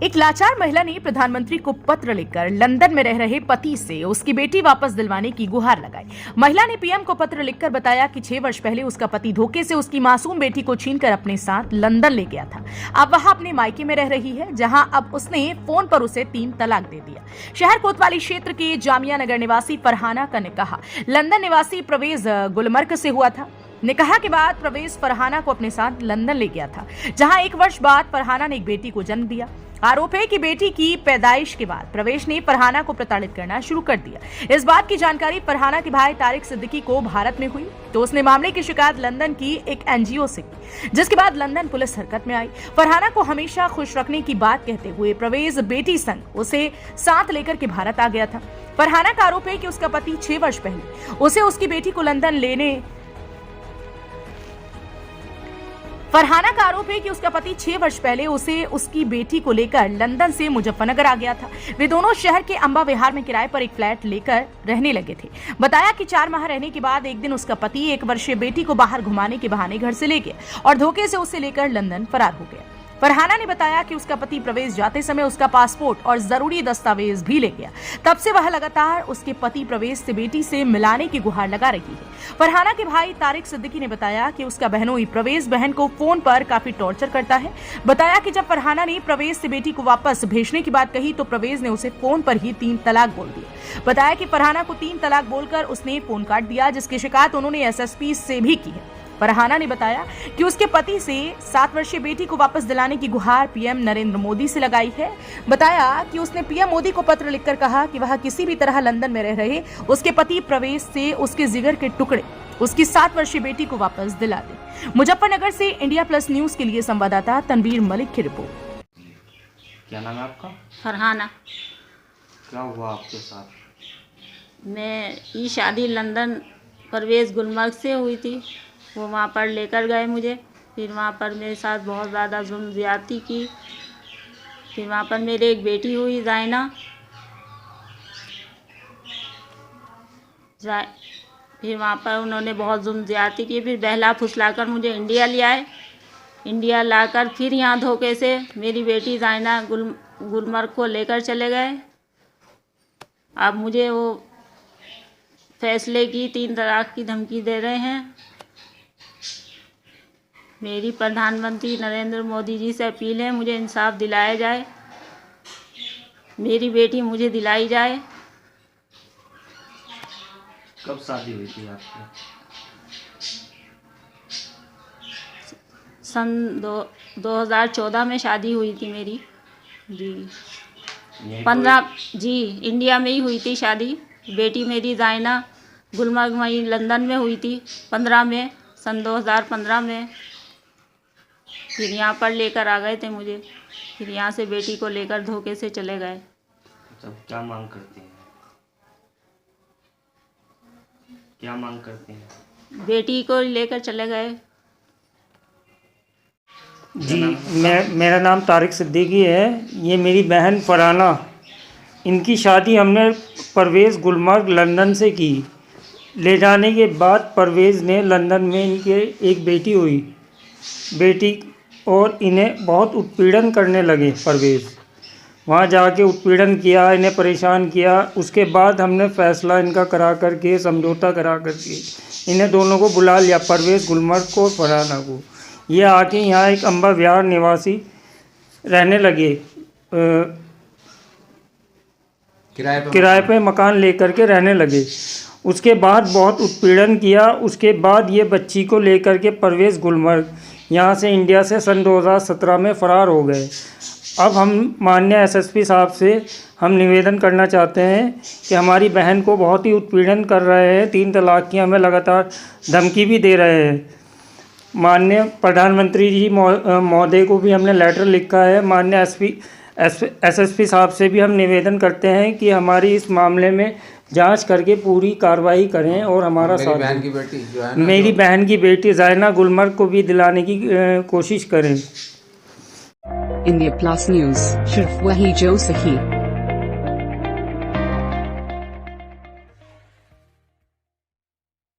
एक लाचार महिला ने प्रधानमंत्री को पत्र लिखकर लंदन में रह रहे पति से उसकी बेटी वापस दिलवाने की गुहार लगाई। महिला ने पीएम को पत्र लिखकर बताया कि 6 वर्ष पहले उसका पति धोखे से उसकी मासूम बेटी को छीनकर अपने साथ लंदन ले गया था। अब वह अपने मायके में रह रही है, जहां अब उसने फोन पर उसे 3 तलाक दे दिया। शहर कोतवाली क्षेत्र के जामिया नगर निवासी फरहाना का निकाह लंदन निवासी परवेज गुलमर्ग से हुआ था। निकाह के बाद परवेज फरहाना को अपने साथ लंदन ले गया था, जहां 1 वर्ष बाद फरहाना ने एक बेटी को जन्म दिया। आरोप है कि बेटी की पैदाइश के बाद परवेज ने फरहाना को प्रताड़ित करना शुरू कर दिया। इस बात की जानकारी फरहाना के भाई तारिक सिद्दीकी को भारत में हुई तो उसने मामले की शिकायत लंदन की एक एनजीओ से की, जिसके बाद लंदन पुलिस हरकत में आई। फरहाना को हमेशा खुश रखने की बात कहते हुए परवेज बेटी संग उसे साथ लेकर के भारत आ गया था। फरहाना का आरोप है कि उसका पति 6 वर्ष पहले उसे उसकी बेटी को लंदन लेने फरहाना का आरोप है कि उसका पति 6 वर्ष पहले उसे उसकी बेटी को लेकर लंदन से मुजफ्फरनगर आ गया था। वे दोनों शहर के अंबा विहार में किराए पर एक फ्लैट लेकर रहने लगे थे। बताया कि 4 माह रहने के बाद एक दिन उसका पति 1 वर्षीय बेटी को बाहर घुमाने के बहाने घर से ले गया और धोखे से उसे लेकर लंदन फरार हो गया। फरहाना ने बताया कि उसका पति प्रवेश जाते समय उसका पासपोर्ट और जरूरी दस्तावेज भी ले गया। तब से वह लगातार उसके पति प्रवेश से बेटी से मिलाने की गुहार लगा रही है। फरहाना के भाई तारिक सिद्दीकी ने बताया कि उसका बहनोई प्रवेश बहन को फोन पर काफी टॉर्चर करता है। बताया कि जब फरहाना ने प्रवेश से बेटी को वापस भेजने की बात कही तो प्रवेश ने उसे फोन पर ही 3 तलाक बोल दिया। बताया कि फरहाना को 3 तलाक बोलकर उसने फोन काट दिया, जिसकी शिकायत उन्होंने एसएसपी से भी की है। फरहाना ने बताया कि उसके पति से 7 वर्षीय बेटी को वापस दिलाने की गुहार पीएम नरेंद्र मोदी से लगाई है। बताया कि उसने पीएम मोदी को पत्र लिखकर कहा कि वह किसी भी तरह लंदन में रह रहे उसके पति प्रवेश से उसके जिगर के टुकड़े उसकी 7 वर्षीय बेटी को वापस दिला दे। मुजफ्फरनगर से इंडिया प्लस न्यूज के लिए संवाददाता तनवीर मलिक की रिपोर्ट। क्या नाम है आपका? फरहाना। क्या हुआ आपके साथ? ये शादी लंदन परवेज गुलमर्ग से हुई थी। वो वहाँ पर लेकर गए मुझे, फिर वहाँ पर मेरे साथ बहुत ज़्यादा जुल्म ज़्यादती की। फिर वहाँ पर मेरी एक बेटी हुई जायना। फिर वहाँ पर उन्होंने बहुत जुल्म ज़्यादती की। फिर बहला फुसलाकर मुझे इंडिया ले आए। इंडिया लाकर फिर यहाँ धोखे से मेरी बेटी जायना गुलमर्ग को लेकर चले गए। अब मुझे वो फैसले की 3 तलाक की धमकी दे रहे हैं। मेरी प्रधानमंत्री नरेंद्र मोदी जी से अपील है, मुझे इंसाफ दिलाया जाए, मेरी बेटी मुझे दिलाई जाए। कब शादी हुई थी आपकी? सन 2014 में शादी हुई थी मेरी जी। 15 जी इंडिया में ही हुई थी शादी। बेटी मेरी जायना गुलमर्ग वहीं लंदन में हुई थी 15 में, सन 2015 में। फिर यहाँ पर लेकर आ गए थे मुझे। फिर यहाँ से बेटी को लेकर धोखे से चले गए। तब क्या मांग करती हैं? क्या मांग करती हैं? बेटी को लेकर चले गए। जी मेरा नाम तारिक सिद्दीकी है। ये मेरी बहन फरहाना, इनकी शादी हमने परवेज़ गुलमर्ग लंदन से की। ले जाने के बाद परवेज़ ने लंदन में इनके एक बेटी हुई बेटी और इन्हें बहुत उत्पीड़न करने लगे। परवेज़ वहाँ जाके उत्पीड़न किया, इन्हें परेशान किया। उसके बाद हमने फ़ैसला इनका करा करके समझौता करा करके इन्हें दोनों को बुला लिया, परवेज़ गुलमर्ग को और फरहाना को। ये आके यहाँ एक अंबा विहार निवासी रहने लगे। किराए पे मकान लेकर के रहने लगे। उसके बाद बहुत उत्पीड़न किया। उसके बाद ये बच्ची को लेकर के परवेज़ गुलमर्ग यहाँ से इंडिया से सन 2017 में फ़रार हो गए। अब हम माननीय एसएसपी साहब से हम निवेदन करना चाहते हैं कि हमारी बहन को बहुत ही उत्पीड़न कर रहे हैं, 3 तलाक की हमें लगातार धमकी भी दे रहे हैं। माननीय प्रधानमंत्री जी महोदय को भी हमने लेटर लिखा है। माननीय एसएसपी साहब से भी हम निवेदन करते हैं कि हमारी इस मामले में जांच करके पूरी कार्रवाई करें और हमारा साथ दें। मेरी बहन की बेटी जायना गुलमर्ग को भी दिलाने की कोशिश करें। इंडिया प्लस न्यूज़, सिर्फ वही जो सही।